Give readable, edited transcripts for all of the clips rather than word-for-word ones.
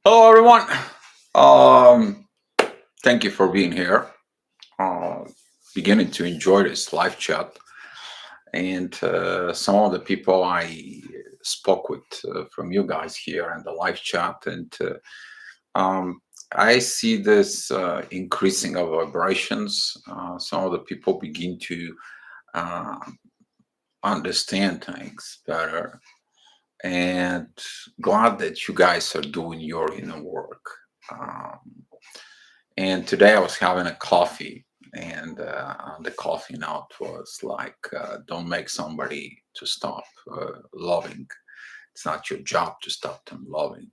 Hello, everyone. Um, Thank you for being here. Uh, Beginning to enjoy this live chat, and some of the people I spoke with from you guys here in the live chat, and um, I see this increasing of vibrations. Some of the people begin to uh, understand things better, and glad that you guys are doing your inner work. Um, And today I was having a coffee, and the coffee note was like, "Don't make somebody to stop loving. It's not your job to stop them loving."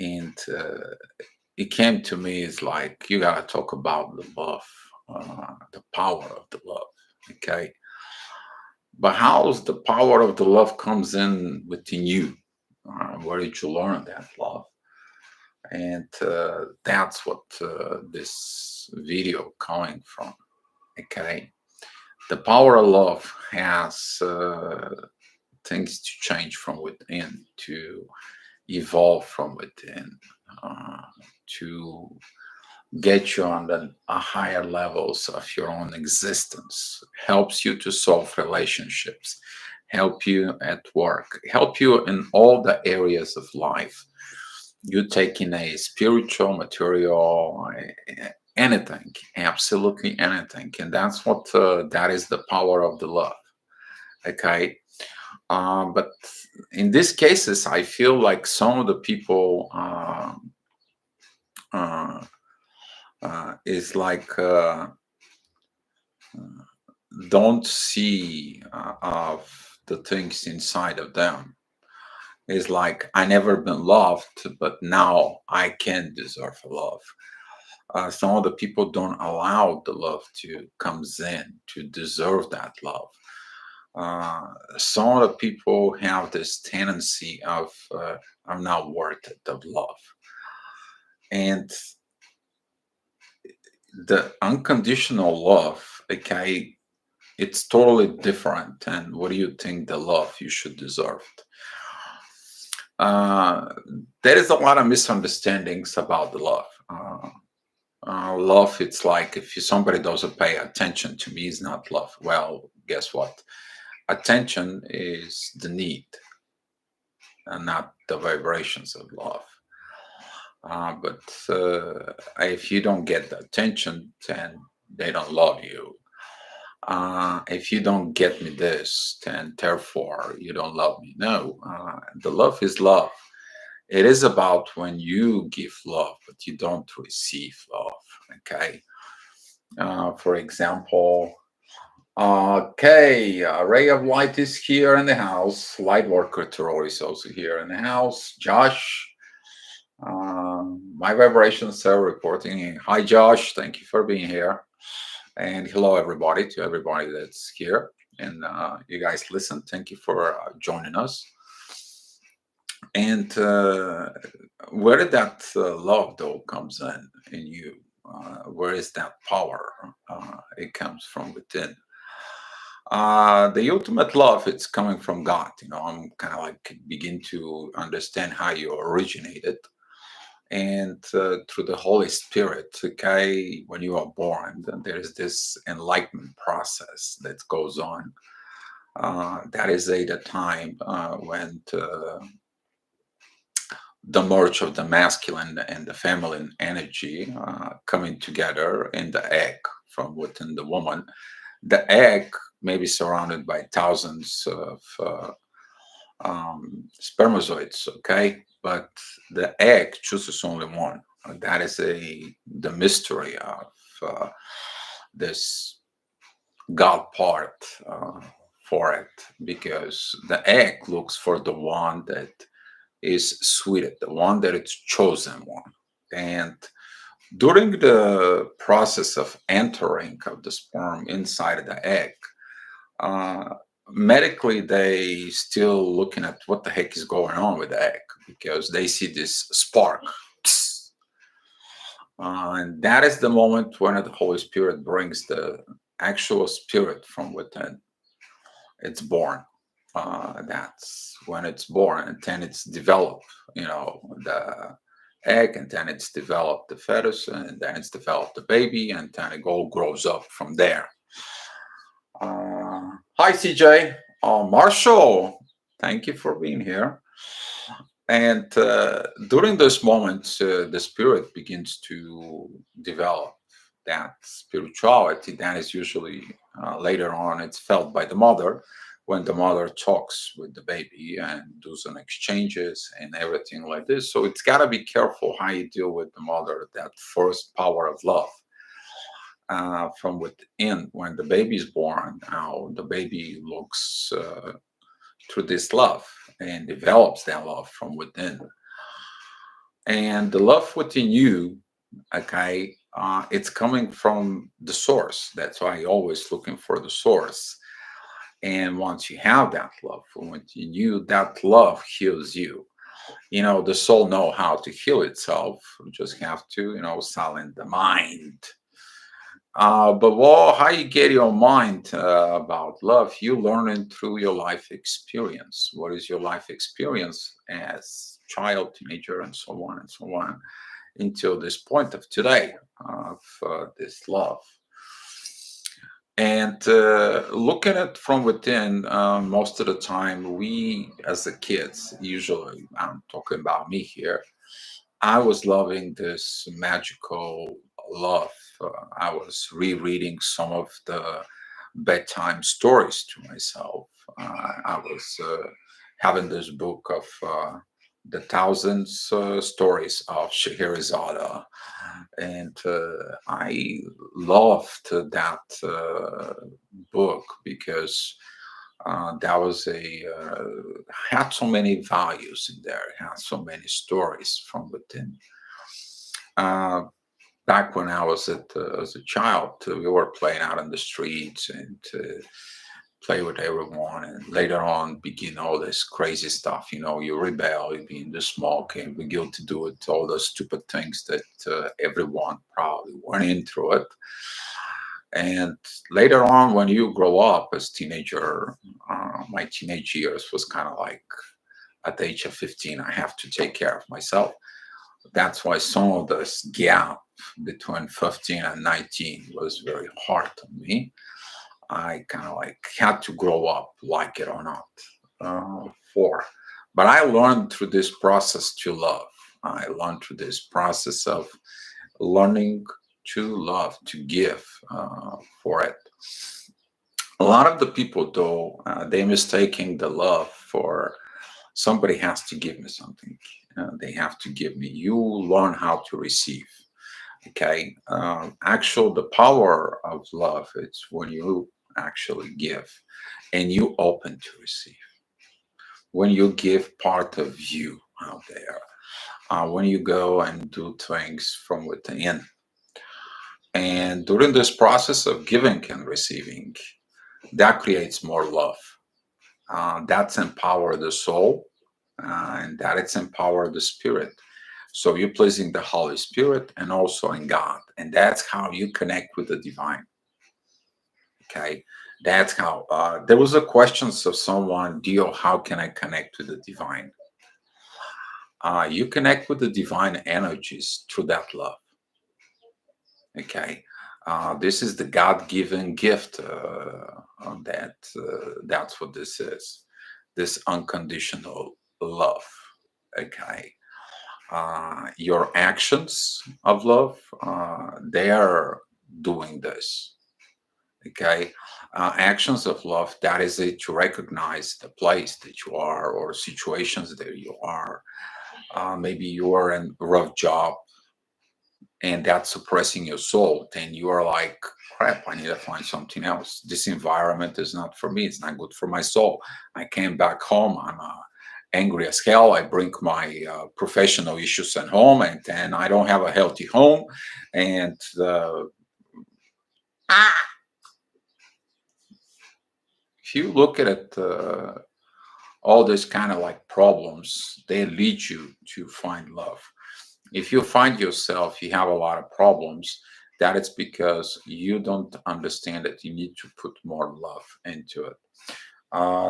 And it came to me as like, you gotta talk about the love, the power of the love. Okay, but how's the power of the love comes in within you? Where did you learn that love? And that's what this video coming from. Okay, the power of love has things to change from within, to evolve from within, uh, to get you on the higher levels of your own existence, helps you to solve relationships, help you at work, help you in all the areas of life. You taking a spiritual material, anything, absolutely anything, and that's what that is the power of the love. Okay, but in these cases, I feel like some of the people uh, is like don't see of the things inside of them. Is like I never been loved, but now I can deserve love. Some of the people don't allow the love to comes in to deserve that love. Some of the people have this tendency of I'm not worth it of love, and the unconditional love, okay, it's totally different. And what do you think the love you should deserve? Uh, there is a lot of misunderstandings about the love. Love, it's like if somebody doesn't pay attention to me, it's not love. Well, guess what? Attention is the need and not the vibrations of love. But if you don't get the attention, then they don't love you. If you don't get me this, then therefore you don't love me. No, the love is love. It is about when you give love, but you don't receive love. Okay. For example, okay, Ray of Light is here in the house. Light Worker Terror is also here in the house. Josh, my vibrations are reporting. Hi, Josh. Thank you for being here. And hello, everybody, to everybody that's here. And you guys listen. Thank you for joining us. And where did that love, though, comes in you? Where is that power? It comes from within. The ultimate love, it's coming from God. I'm kind of like begin to understand how you originated, and through the Holy Spirit. Okay, when you are born, then there is this enlightenment process that goes on. That is the time when the merge of the masculine and the feminine energy coming together in the egg from within the woman. The egg may be surrounded by thousands of spermatozoids, okay? But the egg chooses only one. That is the mystery of this God part for it, because the egg looks for the one that is sweeted, the one that it's chosen one. And during the process of entering of the sperm inside of the egg, uh, medically they still looking at what the heck is going on with the egg, because they see this spark. And that is the moment when the Holy Spirit brings the actual spirit from within. It's born. That's when it's born, and then it's developed. The egg, and then it's developed the fetus, and then it's developed the baby, and then it all grows up from there. Hi, CJ. Marshall, thank you for being here. And during those moments, the spirit begins to develop that spirituality that is usually later on it's felt by the mother when the mother talks with the baby and do some exchanges and everything like this. So it's got to be careful how you deal with the mother, that first power of love from within. When the baby is born, now the baby looks through this love and develops that love from within. And the love within you, okay, it's coming from the source. That's why you're always looking for the source. And once you have that love from within you, that love heals you. The soul know how to heal itself. You just have to, silence the mind. But how you get your mind about love, you learn it through your life experience. What is your life experience as child, teenager, and so on and so on, until this point of today of this love. And looking at from within, most of the time, we as the kids, usually, I'm talking about me here, I was loving this magical love. I was rereading some of the bedtime stories to myself. I was having this book of the thousands stories of Scheherazade, and I loved that book because that was had so many values in there, had so many stories from within. Uh, Back when I was as a child, we were playing out in the streets and play with everyone, and later on begin all this crazy stuff. You rebel, you be in the smoke, and begin to do it, all those stupid things that everyone probably went in through it. And later on, when you grow up as teenager, my teenage years was kind of like at the age of 15, I have to take care of myself. That's why some of this gap between 15 and 19 was very hard on me. I kind of like had to grow up, like it or not, for. But I learned through this process to love. I learned through this process of learning to love, to give for it. A lot of the people, though, they mistaking the love for somebody has to give me something. They have to give me. You learn how to receive. Okay. Actual, the power of love, it's when you actually give and you open to receive. When you give part of you out there, when you go and do things from within. And during this process of giving and receiving, that creates more love. That's empower the soul, and that it's empower the spirit. So you're pleasing the Holy Spirit and also in God, and that's how you connect with the divine. Okay, that's how. There was a question of someone, Dio, how can I connect to the divine? You connect with the divine energies through that love. Okay, this is the God-given gift. That's what this is. This unconditional love. Okay, your actions of love, they are doing this. Okay, actions of love, that is it, to recognize the place that you are or situations that you are. Maybe you are in a rough job and that's suppressing your soul, then you are like, crap, I need to find something else. This environment is not for me, it's not good for my soul. I came back home, I'm angry as hell. I bring my professional issues at home, and then I don't have a healthy home. And if you look at it, all these kind of like problems, they lead you to find love. If you find yourself, you have a lot of problems, that it's because you don't understand that you need to put more love into it.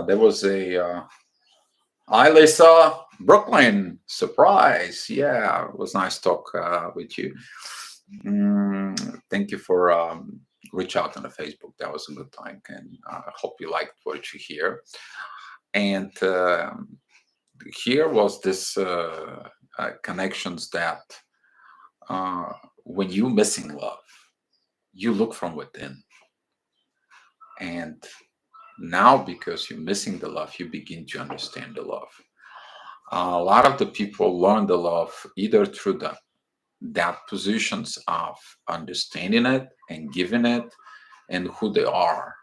There was a hi Lisa, Brooklyn, surprise. Yeah, it was nice talk with you. Thank you for reach out on the Facebook. That was a good time, and I hope you liked what you hear. And here was this connections that uh, when you missing love, you look from within, and now because you're missing the love, you begin to understand the love. A lot of the people learn the love either through the that positions of understanding it and giving it and who they are.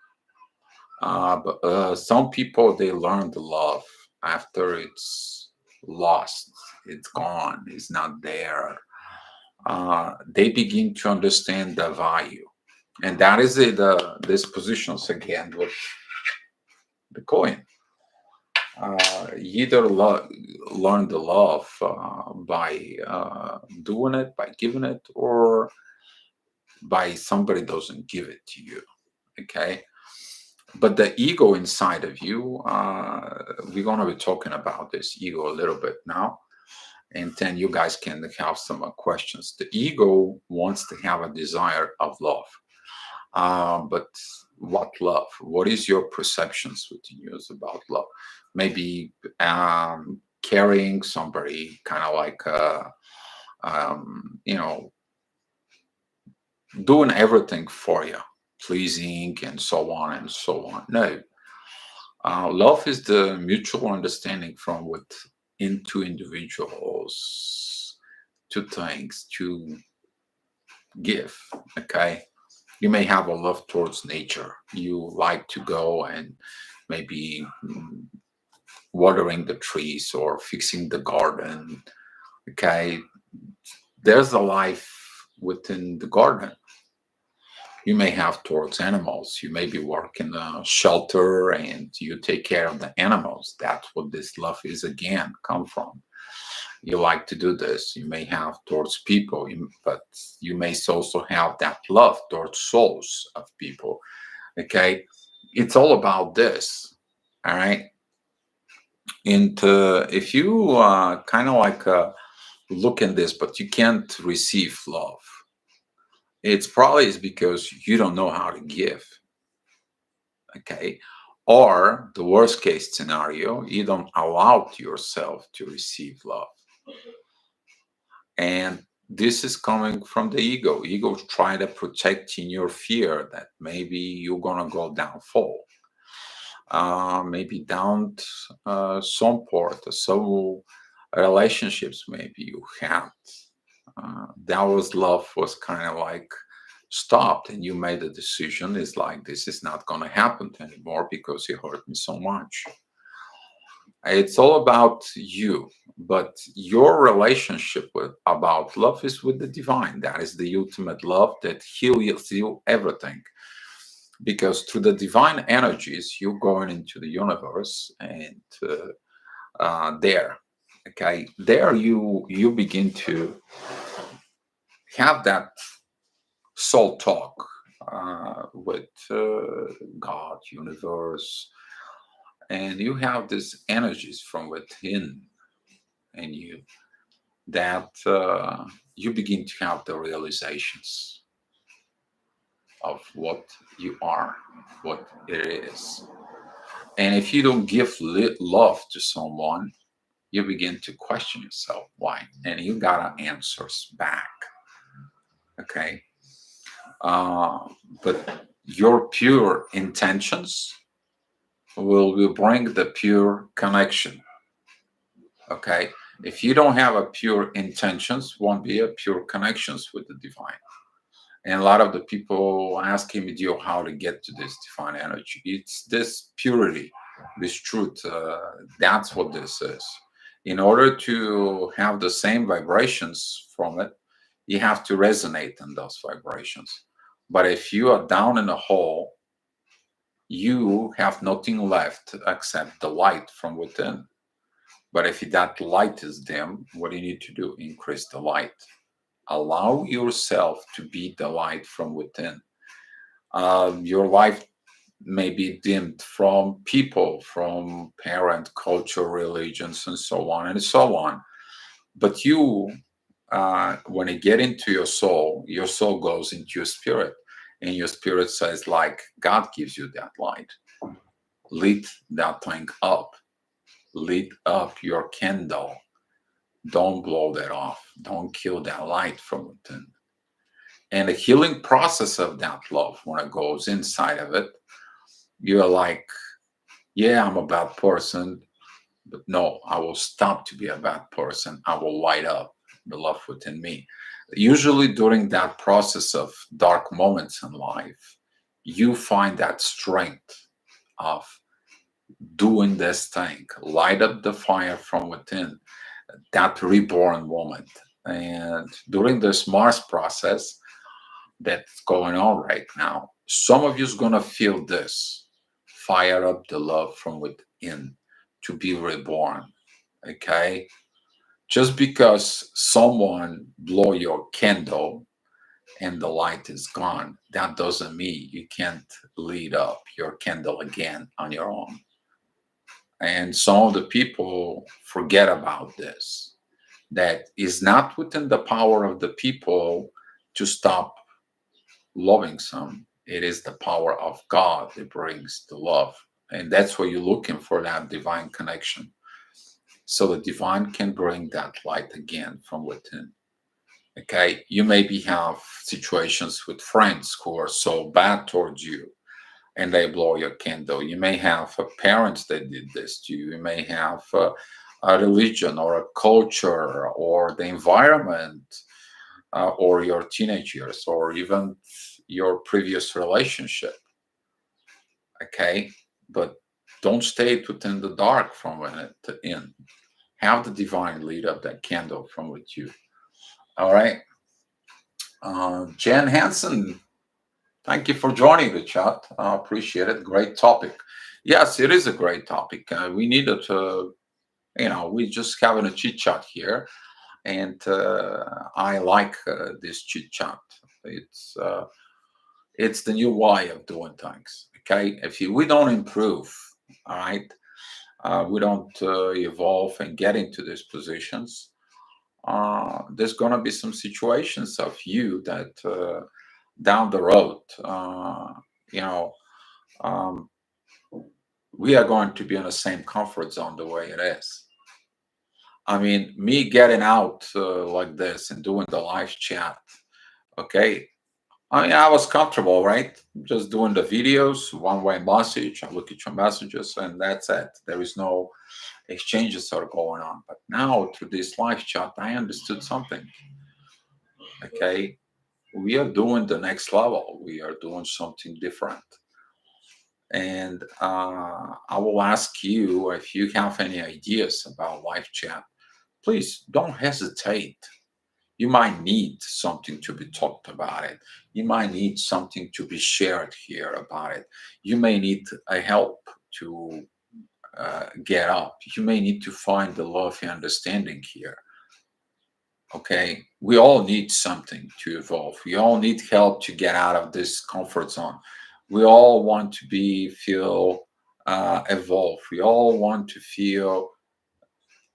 But some people they learn the love after it's lost, it's gone, it's not there. They begin to understand the value, and that is it. This positions again with the coin. You either learn the love by doing it, by giving it, or by somebody doesn't give it to you. Okay, but the ego inside of you, we're going to be talking about this ego a little bit now, and then you guys can have some questions. The ego wants to have a desire of love, but what love? What is your perceptions within you about love? Maybe carrying somebody, kind of like you know, doing everything for you, pleasing, and so on and so on. No, love is the mutual understanding from within two individuals, two things to give. Okay, you may have a love towards nature. You like to go and maybe watering the trees or fixing the garden. Okay, there's a life within the garden. You may have towards animals. You maybe work in a shelter and you take care of the animals. That's what this love is again come from. You like to do this. You may have towards people, but you may also have that love towards souls of people. Okay, it's all about this. All right, and if you kind of like look in this, but you can't receive love, it's probably is because you don't know how to give. Okay, or the worst case scenario, you don't allow yourself to receive love. And this is coming from the ego. Ego try to protect in your fear that maybe you're gonna go downfall, maybe down some part, some relationships maybe you had. That was love was kind of like stopped, and you made a decision. It's like this is not gonna happen anymore because you hurt me so much. It's all about you, but your relationship with about love is with the divine. That is the ultimate love that heals you everything. Because through the divine energies, you're going into the universe, and there, okay, there you begin to have that soul talk with God, universe, and you have these energies from within and you that you begin to have the realizations of what you are, what it is. And if you don't give love to someone, you begin to question yourself why, and you got answers back. Okay, uh, but your pure intentions will bring the pure connection. Okay, if you don't have a pure intentions, won't be a pure connections with the divine. And a lot of the people asking me, "Dio, how to get to this divine energy?" It's this purity, this truth. That's what this is. In order to have the same vibrations from it, you have to resonate in those vibrations. But if you are down in a hole, you have nothing left except the light from within. But if that light is dim, what do you need to do? Increase the light. Allow yourself to be the light from within. Your life may be dimmed from people, from parent, culture, religions, and so on and so on. But you, when you get into your soul goes into your spirit, and your spirit says, like, God gives you that light. Lit that thing up. Lit up your candle. Don't blow that off. Don't kill that light from within. And the healing process of that love, when it goes inside of it, you're like, yeah, I'm a bad person, but no, I will stop to be a bad person. I will light up the love within me. Usually, during that process of dark moments in life, you find that strength of doing this thing, light up the fire from within, that reborn moment. And during this Mars process that's going on right now, some of you is going to feel this fire up the love from within to be reborn. Okay, just because someone blow your candle and the light is gone, that doesn't mean you can't light up your candle again on your own. And some of the people forget about this, that is not within the power of the people to stop loving some. It is the power of God that brings the love. And that's why you're looking for that divine connection. So the divine can bring that light again from within. Okay, you maybe have situations with friends who are so bad towards you and they blow your candle. You may have parents that did this to you. You may have a religion or a culture or the environment, or your teenage years, or even your previous relationship. Okay, but don't stay within the dark from within. Have the divine lead up that candle from with you. All right. Jen Hansen, thank you for joining the chat. I appreciate it. Great topic. Yes, it is a great topic. We needed to, we just having a chit chat here, and I like this chit chat. It's uh, it's the new way of doing things. Okay, we don't improve, all right, we don't evolve and get into these positions. There's gonna be some situations of you that down the road, you know, um, we are going to be in the same comfort zone the way it is. I mean, me getting out like this and doing the live chat, okay. I mean, I was comfortable, right? Just doing the videos, one way message. I look at your messages, and that's it. There is no exchanges are going on. But now, through this live chat, I understood something. Okay. We are doing the next level, we are doing something different. And I will ask you if you have any ideas about live chat. Please don't hesitate. You might need something to be talked about it. You might need something to be shared here about it. You may need a help to get up. You may need to find the love and understanding here. Okay, we all need something to evolve. We all need help to get out of this comfort zone. We all want to feel evolve. We all want to feel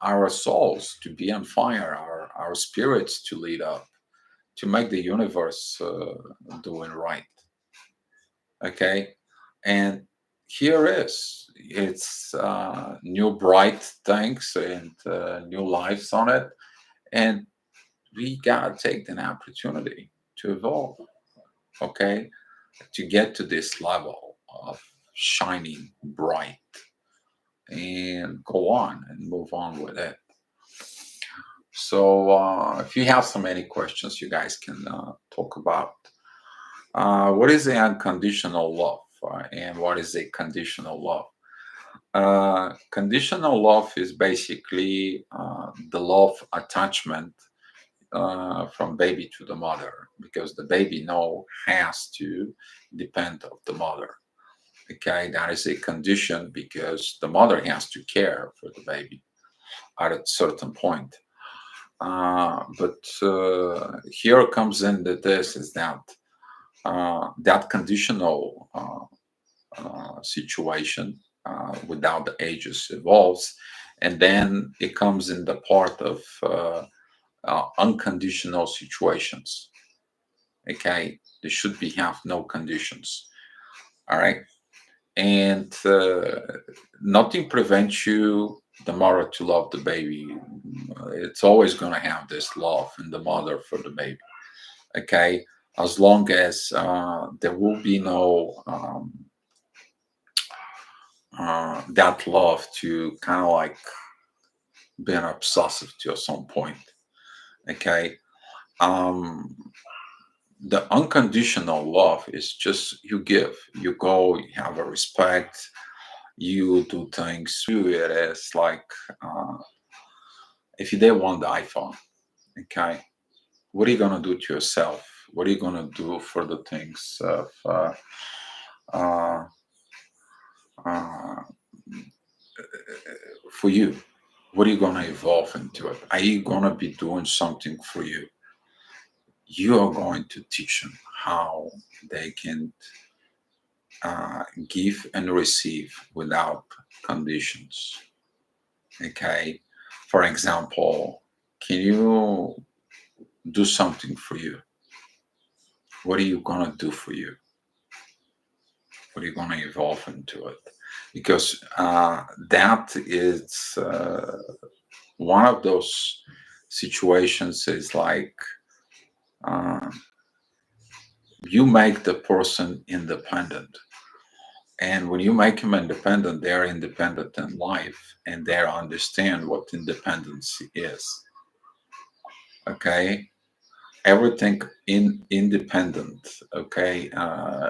our souls to be on fire, our spirits to lead up, to make the universe doing right. Okay, and here is it's new bright things and new lives on it, and we gotta take an opportunity to evolve. Okay, to get to this level of shining bright and go on and move on with it. So if you have so many questions, you guys can talk about what is the unconditional love, and what is a conditional love. Conditional love is basically the love attachment from baby to the mother, because the baby now has to depend of the mother. Okay, that is a condition because the mother has to care for the baby at a certain point. But here comes in that this is that that conditional situation without the ages evolves, and then it comes in the part of unconditional situations. Okay, there should be have no conditions. All right, and nothing prevents you the mother to love the baby. It's always going to have this love in the mother for the baby. Okay, as long as there will be no that love to kind of like being obsessive to some point. Okay, um, the unconditional love is just you give, you go, you have a respect, you do things. You it is like if you did want the iPhone, okay, what are you gonna do to yourself? What are you gonna do for the things of uh, uh, for you? What are you gonna evolve into it? Are you gonna be doing something for you? You are going to teach them how they can give and receive without conditions. Okay. For example, can you do something for you? What are you gonna do for you? What are you gonna evolve into it? Because that is one of those situations is like uh, you make the person independent. And when you make them independent, they're independent in life and they understand what independence is. Okay. Everything in independent, okay,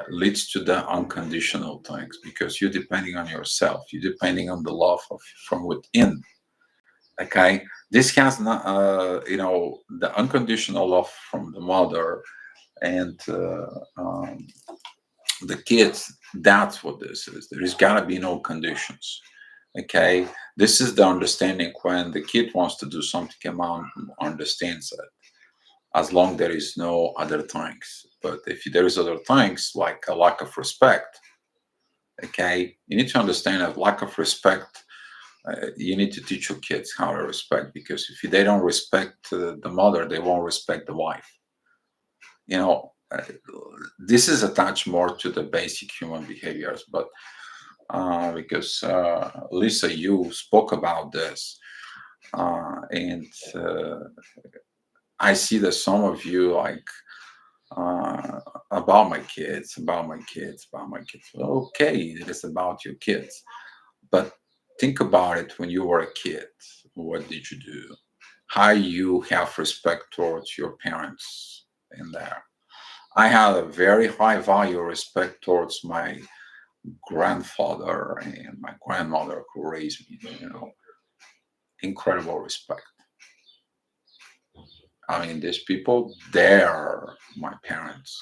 leads to the unconditional things because you're depending on yourself. You're depending on the love of from within. Okay. This has not, the unconditional love from the mother and the kids, that's what this is. There is got to be no conditions. Okay, this is the understanding when the kid wants to do something, a mom understands it as long there is no other things. But if there is other things like a lack of respect, okay, you need to understand that lack of respect, you need to teach your kids how to respect because if they don't respect the mother, they won't respect the wife. You know, this is attached more to the basic human behaviors, but because Lisa, you spoke about this, and I see that some of you like about my kids, about my kids, about my kids. Well, okay, it is about your kids, but think about it when you were a kid. What did you do? How you have respect towards your parents in there. I had a very high value respect towards my grandfather and my grandmother who raised me, incredible respect. I mean, these people, they're my parents,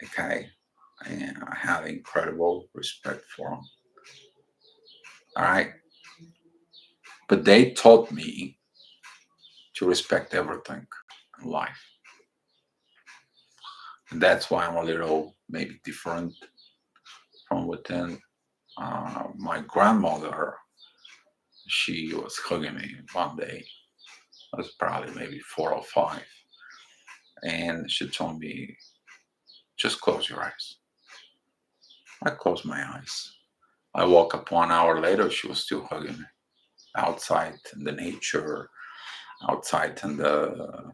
okay? And I have incredible respect for them, all right? But they taught me to respect everything in life. And that's why I'm a little maybe different from within. My grandmother, she was hugging me one day. I was probably maybe 4 or 5. And she told me, just close your eyes. I closed my eyes. I woke up 1 hour later, she was still hugging me outside in the nature, outside uh,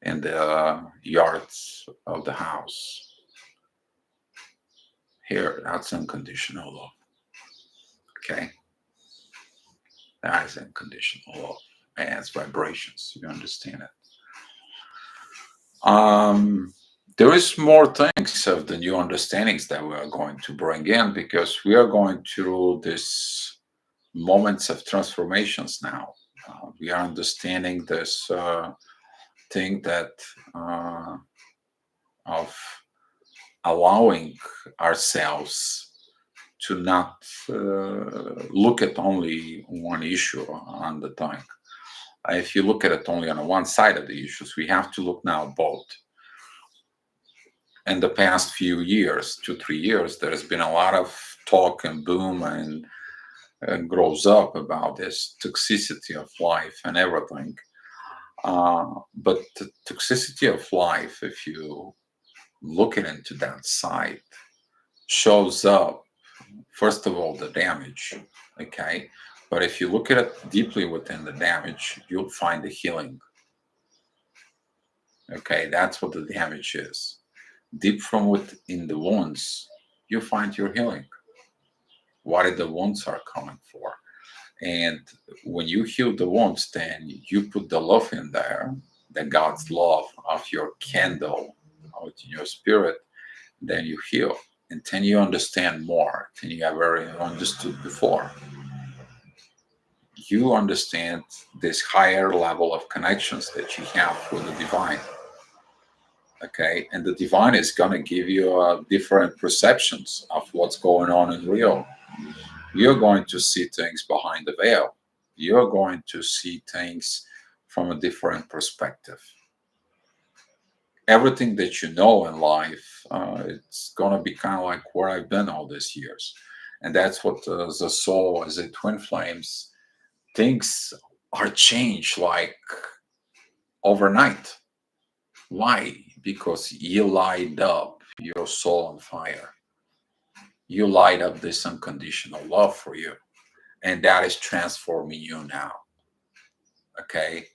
in the yards of the house. Here, that's unconditional love. Okay, that is unconditional love. And it's vibrations. You understand it. Um, there is more things of the new understandings that we are going to bring in because we are going through this moments of transformations now. We are understanding this thing that of allowing ourselves to not look at only one issue on the time. If you look at it only on one side of the issues, we have to look now both. in the past few years, 2, 3 years, there has been a lot of talk and boom and grows up about this toxicity of life and everything. But the toxicity of life, if you look into that side, shows up, first of all, the damage. Okay. But if you look at it deeply within the damage, you'll find the healing. Okay. That's what the damage is. Deep from within the wounds, you find your healing. What the wounds are coming for. And when you heal the wounds, then you put the love in there, the God's love of your candle out in your spirit, then you heal. And then you understand more than you ever understood before. You understand this higher level of connections that you have with the divine. Okay. And the divine is going to give you different perceptions of what's going on in real. You're going to see things behind the veil. You're going to see things from a different perspective. Everything that you know in life, it's going to be kind of like where I've been all these years. And that's what the soul, as a twin flames, things are changed like overnight. Why? Because you light up your soul on fire. You light up this unconditional love for you. And that is transforming you now. Okay.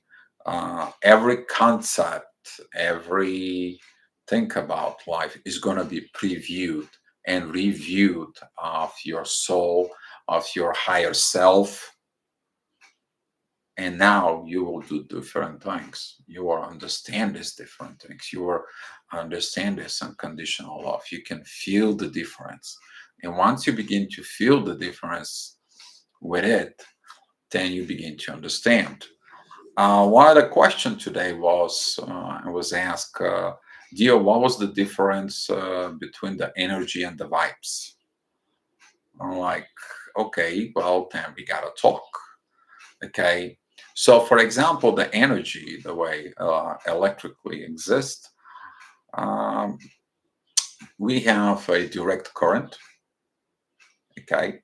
Every concept, every think about life is going to be previewed and reviewed of your soul, of your higher self. And now you will do different things. You will understand these different things. You will understand this unconditional love. You can feel the difference. And once you begin to feel the difference with it, then you begin to understand. One of the questions today was I was asked, Dio, what was the difference between the energy and the vibes? I'm like, okay, well, then we gotta talk. Okay, so for example, the energy, the way electrically exists, um, we have a direct current. Okay,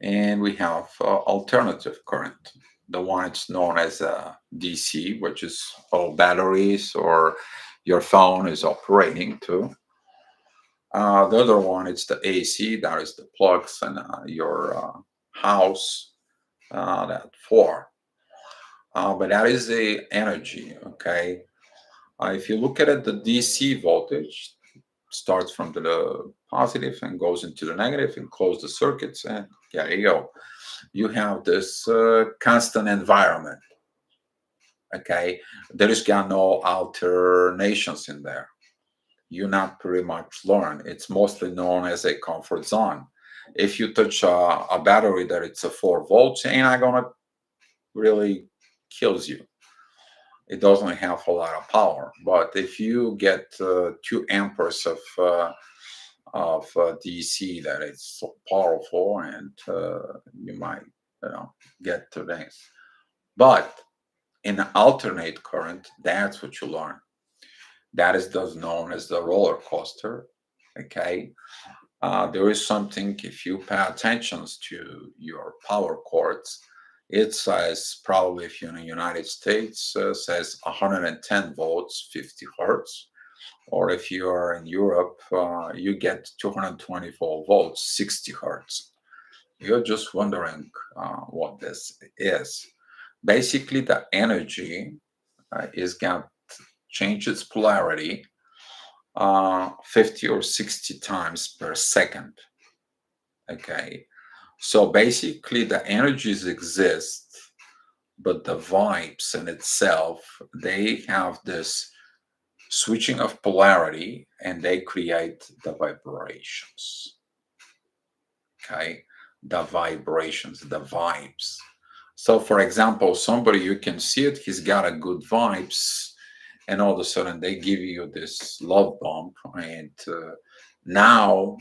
and we have alternative current. The one it's known as DC, which is all batteries or your phone is operating to. The other one it's the AC, that is the plugs and your house, that for. But that is the energy, okay? If you look at it, the DC voltage starts from the positive and goes into the negative and close the circuits, and there you go. You have this constant environment. Okay, there is got no alternations in there. You not pretty much learn. It's mostly known as a comfort zone. If you touch a battery that it's a 4 volts, it ain't not gonna really kills you. It doesn't have a lot of power. But if you get 2 amperes of DC, that it's so powerful, and you might get to this. But in alternate current, that's what you learn. That is thus known as the roller coaster. Okay, there is something, if you pay attention to your power cords, it says, probably if you're in the United States, says 110 volts, 50 hertz. Or if you are in Europe, you get 224 volts, 60 hertz. You're just wondering what this is. Basically, the energy is going to change its polarity 50 or 60 times per second. Okay. So basically, the energies exist, but the vibes in itself, they have this switching of polarity and they create the vibrations. Okay. The vibrations, the vibes. So, for example, somebody, you can see it, he's got a good vibes, and all of a sudden they give you this love bomb, and now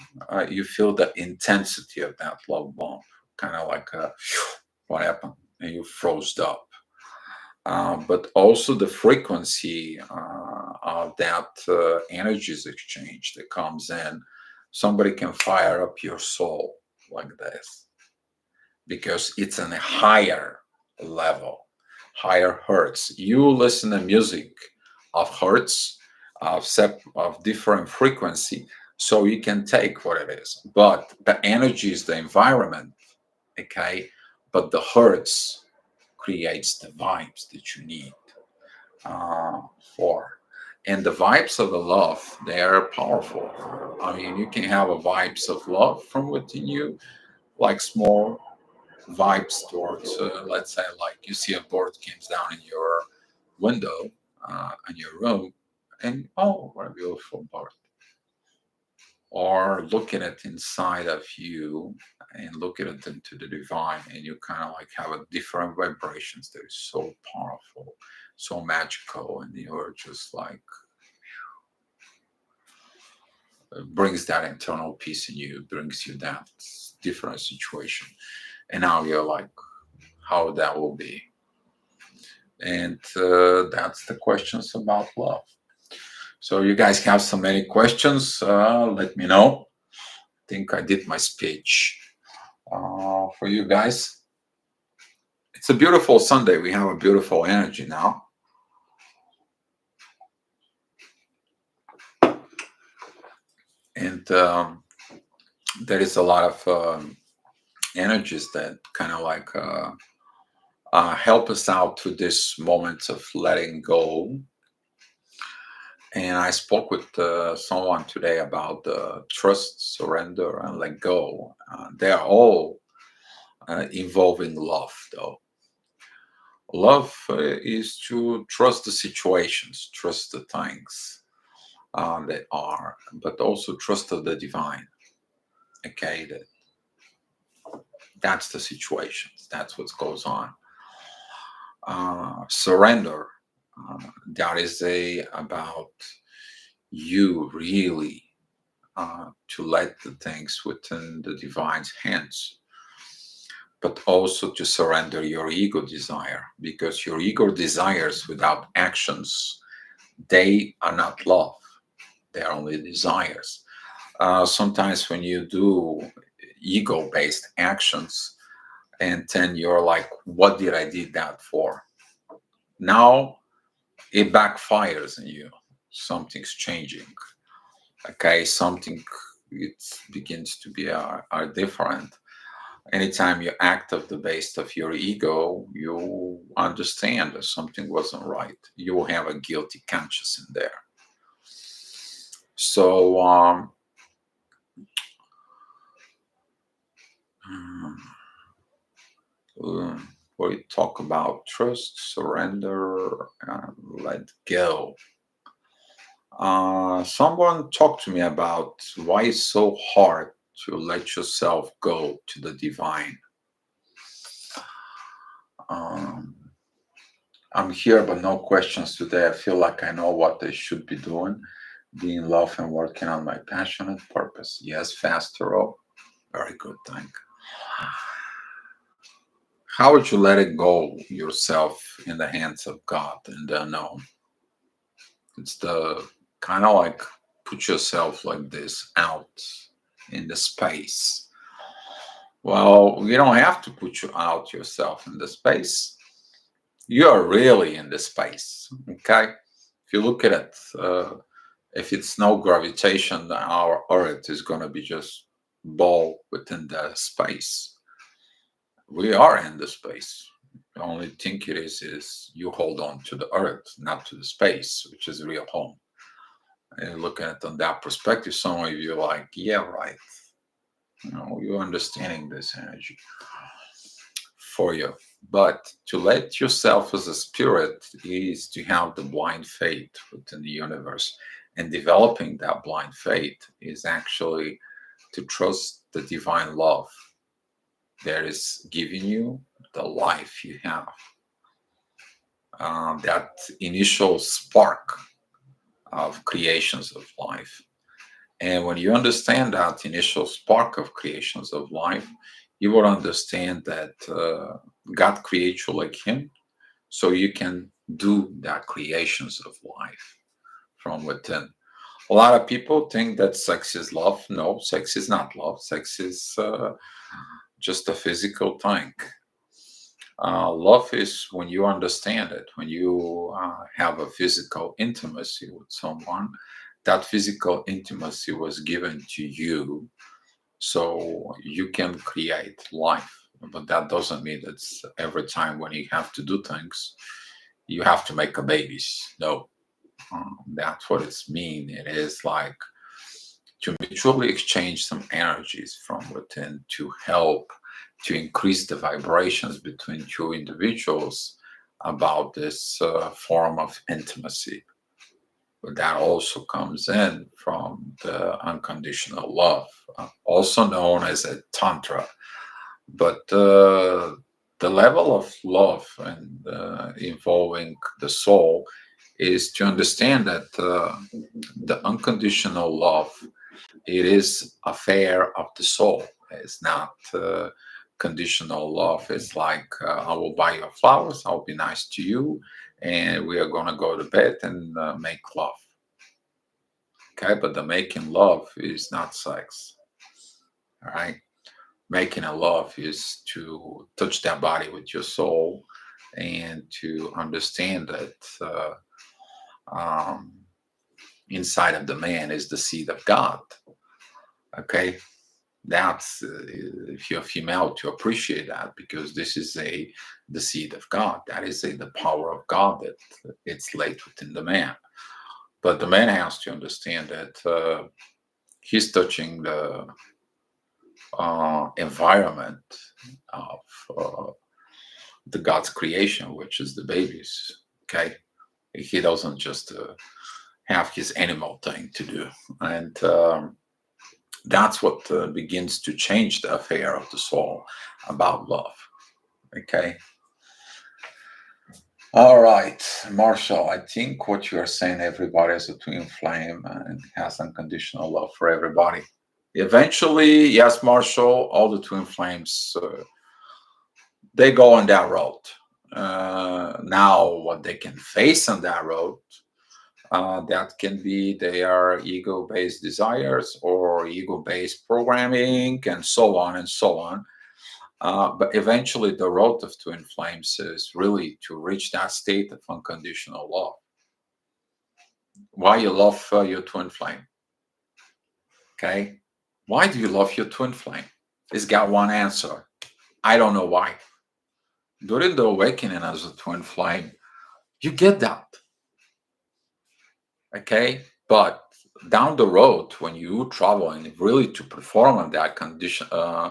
you feel the intensity of that love bomb, kind of like what happened, and you froze up. But also the frequency that energies exchange that comes in. Somebody can fire up your soul like this because it's on a higher level, higher hertz. You listen to music of hertz, of different frequency, so you can take what it is. But the energy is the environment, okay? But the hertz creates the vibes that you need uh, for. And the vibes of the love, they are powerful. I mean, you can have a vibes of love from within you, like small vibes towards, let's say, like you see a bird comes down in your window, in your room, and oh, what a beautiful bird. Or look at it inside of you and look at it into the divine, and you kind of like have a different vibrations that is so powerful, so magical, and you're just like brings that internal peace in you, brings you that different situation, and now you're like, how that will be. And that's the questions about love. So you guys have so many questions, let me know. I think I did my speech for you guys. It's a beautiful Sunday. We have a beautiful energy now. And there is a lot of energies that kind of like help us out to this moment of letting go. And I spoke with someone today about trust, surrender, and let go. They're all involving love, though. Love is to trust the situations, trust the things that are, but also trust of the divine. Okay, that's the situations. That's what goes on. Surrender. That is a about you really to let the things within the divine's hands, but also to surrender your ego desire, because your ego desires without actions, they are not love. They are only desires. Sometimes when you do ego-based actions, and then you're like, what did I did that for? Now it backfires in you. Something's changing. Okay, something it begins to be are different. Anytime you act of the base of your ego, you understand that something wasn't right. You will have a guilty conscience in there. So we talk about trust, surrender, and let go. Someone talked to me about why it's so hard to let yourself go to the divine. Um, I'm here, but no questions today. I feel like I know what I should be doing, being in love and working on my passionate purpose. Yes, faster. Oh, very good. Thank. How would you let it go yourself in the hands of God and the unknown? It's the kind of like put yourself like this out in the space. Well, you don't have to put you out yourself in the space. You are really in the space. Okay. If you look at it, if it's no gravitation, our Earth is going to be just ball within the space. We are in the space. The only thing it is you hold on to the Earth, not to the space, which is real home. And looking at it on that perspective, some of you are like, yeah, right. You're understanding this energy for you. But to let yourself as a spirit is to have the blind faith within the universe. And developing that blind faith is actually to trust the divine love that is giving you the life you have. That initial spark of creations of life. And when you understand that initial spark of creations of life, you will understand that God creates you like Him, so you can do that creations of life from within. A lot of people think that sex is love. No, sex is not love. Sex is just a physical thing. Love is when you understand it, when you have a physical intimacy with someone. That physical intimacy was given to you so you can create life. But that doesn't mean that every time when you have to do things, you have to make a babies. No, that's what it's mean. It is like to mutually exchange some energies from within to help to increase the vibrations between two individuals about this form of intimacy. But that also comes in from the unconditional love, also known as a tantra. But the level of love and involving the soul is to understand that the unconditional love, it is affair of the soul. It's not conditional love. It's like I will buy you flowers, I'll be nice to you, and we are going to go to bed and make love. Okay, but the making love is not sex. All right, making a love is to touch that body with your soul and to understand that um, inside of the man is the seed of God. Okay, that's if you're female to appreciate that, because this is a the seed of God. That is the power of God that it's laid within the man. But the man has to understand that he's touching the environment of the God's creation, which is the babies. Okay, he doesn't just have his animal thing to do, and that's what begins to change the affair of the soul about love. Okay. All right, Marshall, I think what you are saying, everybody is a twin flame and has unconditional love for everybody. Eventually, yes, Marshall, all the twin flames, they go on that road. Now, what they can face on that road, that can be their ego-based desires or ego-based programming and so on and so on. But eventually, the road of twin flames is really to reach that state of unconditional love. Why you love your twin flame? Okay, why do you love your twin flame? It's got one answer. I don't know why. During the awakening as a twin flame, you get that. Okay, but down the road, when you travel and really to perform on that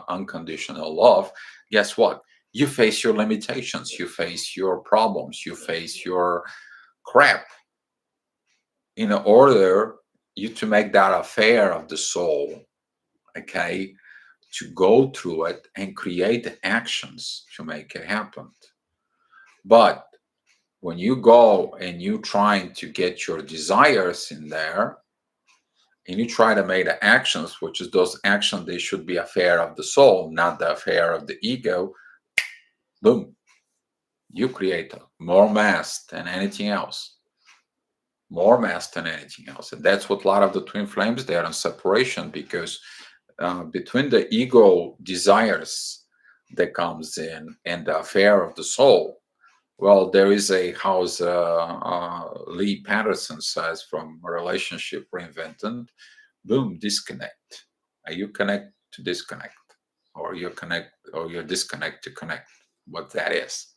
unconditional love, guess what? You face your limitations, you face your problems, you face your crap in order you to make that affair of the soul. Okay, to go through it and create the actions to make it happen. But when you go and you trying to get your desires in there and you try to make the actions, which is those actions, they should be affair of the soul, not the affair of the ego, boom, you create more mass than anything else. More mass than anything else. And that's what a lot of the twin flames, they are in separation, because between the ego desires that comes in and the affair of the soul, well, there is a, how's Lee Patterson says from Relationship Reinvented, boom, disconnect. You connect to disconnect, or you connect, or you disconnect to connect, what that is.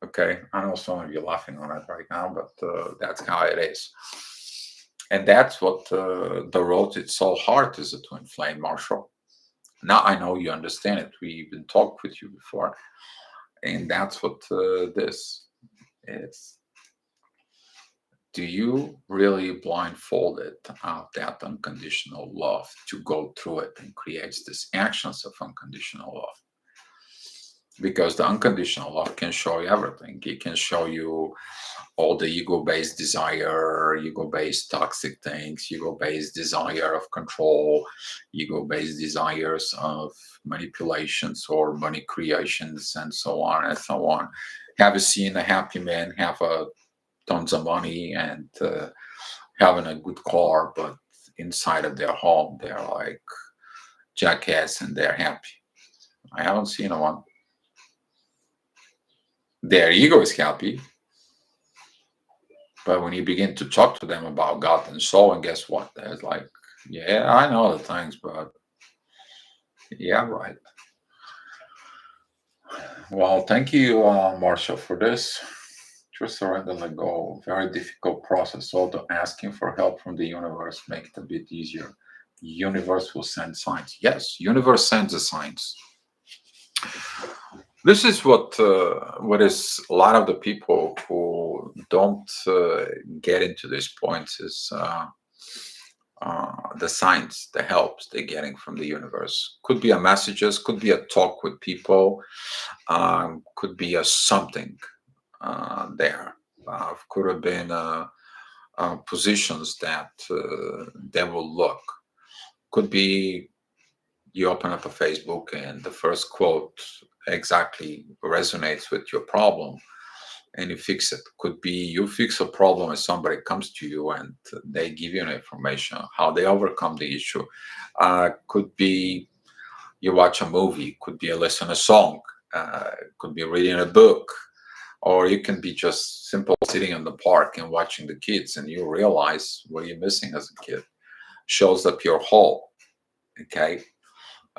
Okay, I know some of you laughing on it right now, but that's how it is. And that's what the road, it's so hard as a twin flame, Marshall. Now I know you understand it. We've been talked with you before. And that's what this is. Do you really blindfolded that unconditional love to go through it and create these actions of unconditional love? Because the unconditional love can show you everything. It can show you all the ego-based desire, ego-based toxic things, ego-based desire of control, ego-based desires of manipulations or money creations, and so on and so on. Have you seen a happy man have tons of money and having a good car, but inside of their home, they're like jackass and they're happy. I haven't seen one. Their ego is happy, but when you begin to talk to them about God and soul, and guess what? There's like, yeah, I know the things, but yeah, right. Well, thank you, Marshall, for this. Trust, surrender, let go. Very difficult process. Although asking for help from the universe make it a bit easier. Universe will send signs. Yes, universe sends the signs. This is what is a lot of the people who don't get into these points is the signs, the helps they're getting from the universe. Could be a messages, could be a talk with people, could be a something there. Could have been positions that they will look. Could be you open up a Facebook and the first quote exactly resonates with your problem and you fix it. Could be you fix a problem and somebody comes to you and they give you information how they overcome the issue. Could be you watch a movie. Could be you listen a song. Could be reading a book, or you can be just simple sitting in the park and watching the kids, and you realize what you're missing as a kid. Shows up your whole. Okay,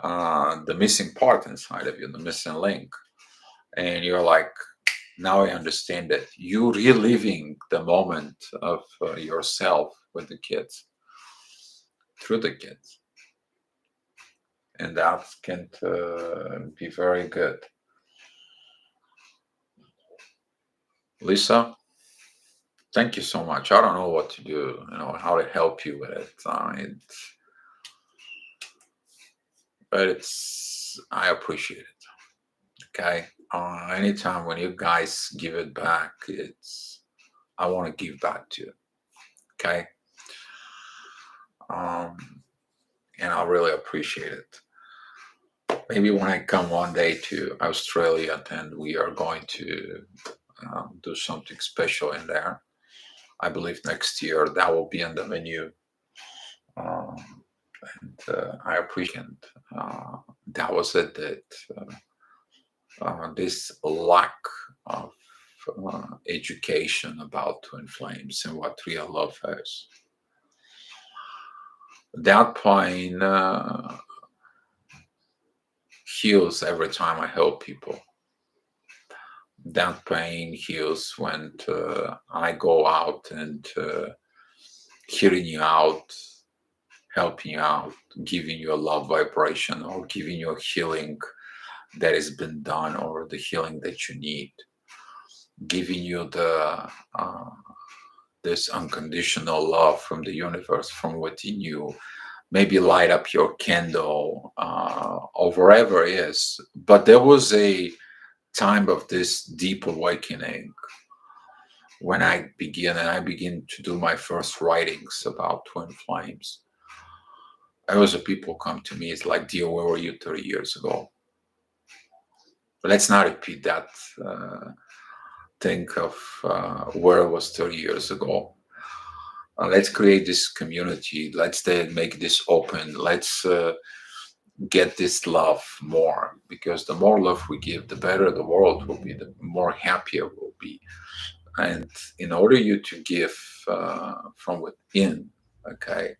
the missing part inside of you, the missing link, and you're like, now I understand that you reliving the moment of yourself with the kids through the kids, and that can be very good. Lisa, thank you so much. I don't know what to do, how to help you with it. But I appreciate it. Okay. Anytime when you guys give it back, I want to give back to you. Okay. And I really appreciate it. Maybe when I come one day to Australia, then we are going to do something special in there. I believe next year that will be on the menu. And I appreciate that was it. That this lack of education about twin flames and what real love is. That pain heals every time I help people. That pain heals when I go out and hearing you out, helping you out, giving you a love vibration or giving you a healing that has been done or the healing that you need, giving you the this unconditional love from the universe, from within you. Maybe light up your candle or wherever it is. But there was a time of this deep awakening when I begin to do my first writings about twin flames. There was a people come to me, it's like, dear, where were you 30 years ago? But let's not repeat that. Think of where it was 30 years ago. Let's create this community. Let's then make this open. Let's get this love more, because the more love we give, the better the world will be, the more happier we'll be. And in order you to give from within, okay,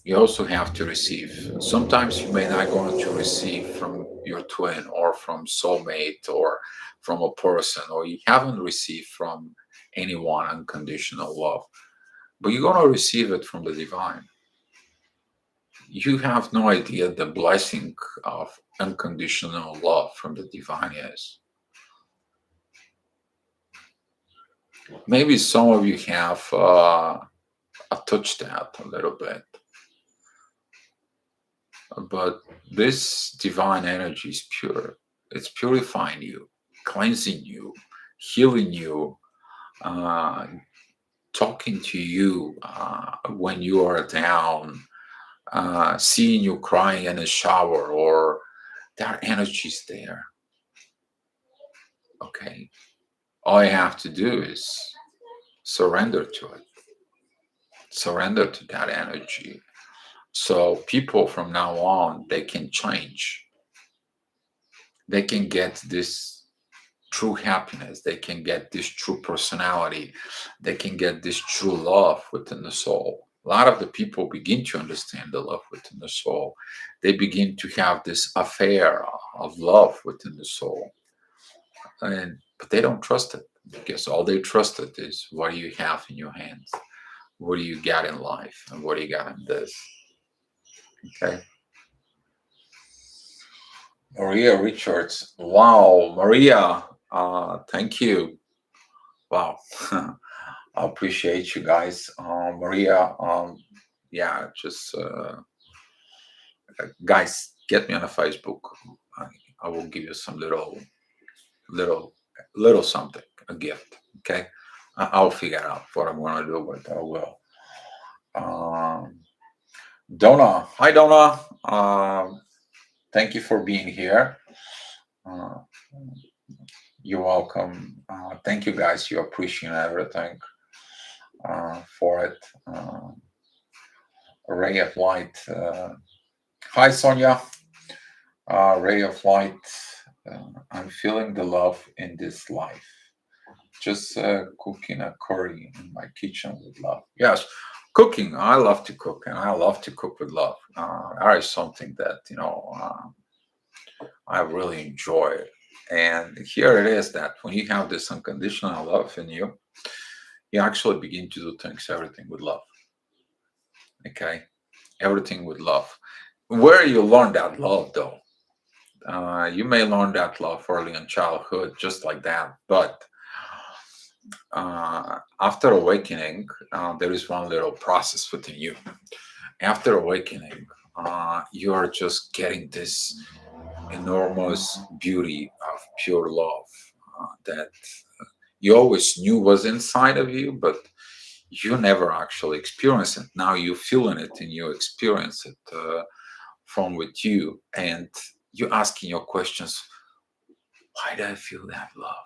you also have to receive. Sometimes you may not going to receive from your twin or from soulmate or from a person, or you haven't received from anyone unconditional love, but you're going to receive it from the divine. You have no idea the blessing of unconditional love from the divine is. Maybe some of you have touched that a little bit, but this divine energy is pure. It's purifying you, cleansing you, healing you, uh, talking to you when you are down, seeing you crying in a shower, or that energy is there. Okay. All you have to do is surrender to it. surrender to that energy. So people from now on, they can change. They can get this true happiness. They can get this true personality. They can get this true love within the soul. A lot of the people begin to understand the love within the soul. They begin to have this affair of love within the soul. And but they don't trust it because all they trust it is what do you have in your hands? What do you got in life? And what do you got in this? Okay. Maria Richards. Wow, Maria. Thank you. Wow. I appreciate you guys. Maria, yeah, just guys, get me on a Facebook. I, I will give you some little, little something, a gift. Okay, I'll figure out what I'm gonna do, but I will. Um, Donna, hi Donna. Thank you for being here. Uh, you're welcome. Thank you guys. You appreciate everything for it. A ray of light. Hi Sonia. Ray of light. I'm feeling the love in this life. Just cooking a curry in my kitchen with love. Yes, cooking. I love to cook, and I love to cook with love. That is something that I really enjoy. And here it is that when you have this unconditional love in you, you actually begin to do things, everything with love. Okay, everything with love. Where you learn that love, though, you may learn that love early in childhood, just like that. But after awakening, there is one little process within you. After awakening, you are just getting this enormous beauty of pure love that you always knew was inside of you, but you never actually experienced it. Now you're feeling it and you experience it from with you, and you asking your questions. Why do I feel that love?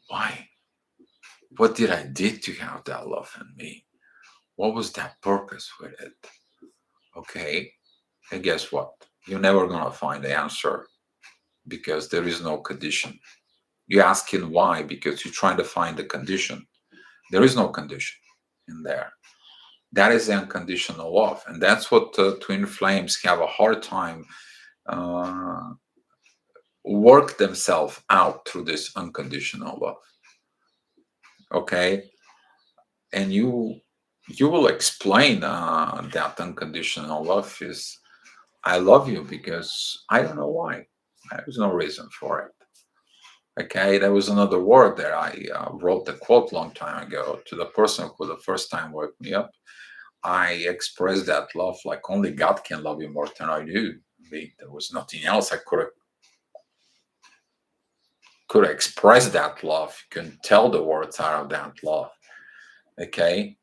Why? What did I did to have that love in me? What was that purpose with it? Okay, and guess what? You're never gonna find the answer because there is no condition. You're asking why because you're trying to find the condition. There is no condition in there. That is unconditional love, and that's what twin flames have a hard time uh, work themselves out through this unconditional love. Okay, and you will explain that unconditional love is I love you because I don't know why. There's no reason for it. Okay, there was another word that I wrote a quote long time ago to the person who the first time woke me up. I expressed that love like only God can love you more than I do. There was nothing else I could express that love. You can tell the words out of that love. Okay,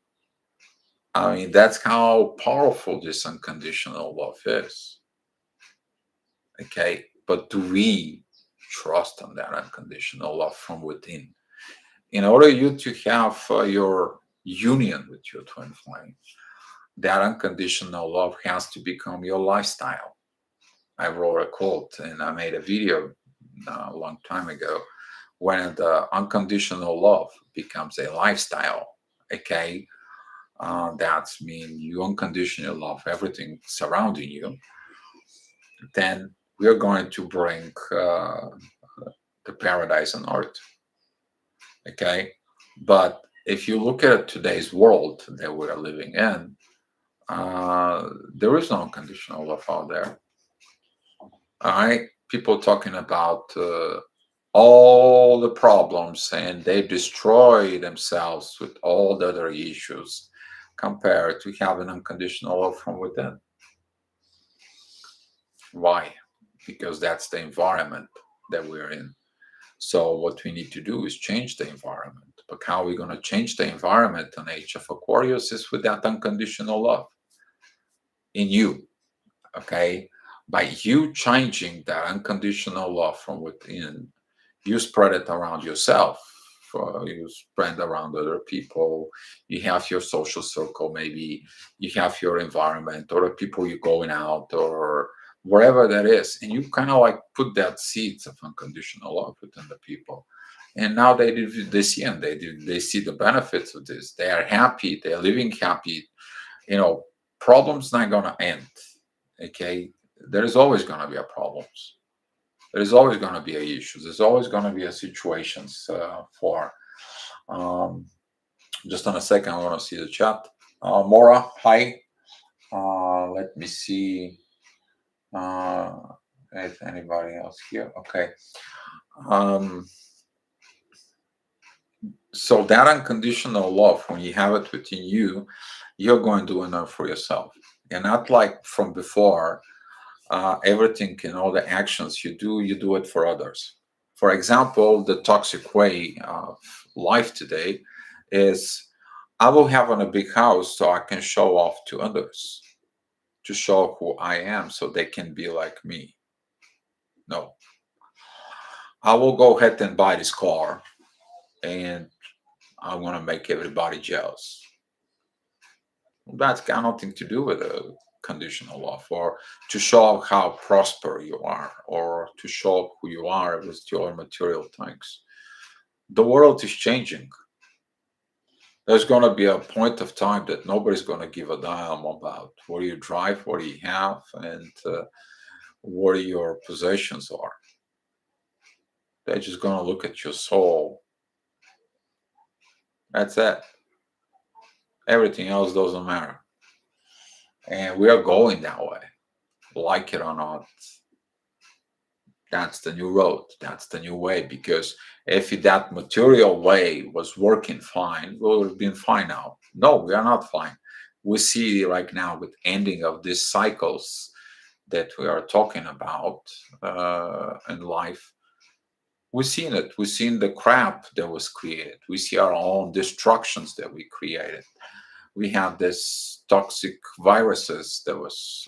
I mean that's how powerful this unconditional love is. Okay, but do we trust on that unconditional love from within? In order you to have your union with your twin flame, that unconditional love has to become your lifestyle. I wrote a quote and I made a video a long time ago. When the unconditional love becomes a lifestyle, okay, that's mean you unconditionally love everything surrounding you, then we're going to bring the paradise on earth. Okay, but if you look at today's world that we're living in, there is no unconditional love out there. All right, people talking about all the problems and they destroy themselves with all the other issues compared to having unconditional love from within. Why? Because that's the environment that we're in. So what we need to do is change the environment. But how are we going to change the environment on Age of Aquarius is with that unconditional love in you. Okay? By you changing that unconditional love from within, you spread it around yourself you spend around other people, you have your social circle, maybe you have your environment or the people you're going out or wherever that is, and you kind of like put that seeds of unconditional love within the people, and now they see and they see the benefits of this. They are happy, they're living happy. you know Problems not gonna end. Okay, there's always gonna be a problems, there's always gonna be a issues, there's always gonna be a situations for um just on a second, I want to see the chat. Mora, hi. Let me see uh if anybody else here. Okay. um so that unconditional love, when you have it within you, you're going to do enough for yourself. And not like from before, everything and all the actions you do it for others. For example, the toxic way of life today is, I will have on a big house so I can show off to others, to show who I am so they can be like me. No, I will go ahead and buy this car and I want to make everybody jealous. That's got nothing to do with a conditional love, or to show how prosper you are, or to show who you are with your material things. The world is changing. There's going to be a point of time that nobody's going to give a damn about what you drive, what you have, and what your possessions are. They're just going to look at your soul. That's it. Everything else doesn't matter. And we are going that way, like it or not. That's the new road. That's the new way. Because if that material way was working fine, we would have been fine now. No, we are not fine. We see right now with ending of these cycles that we are talking about in life. We've seen it. We've seen the crap that was created. We see our own destructions that we created. We have this toxic viruses that was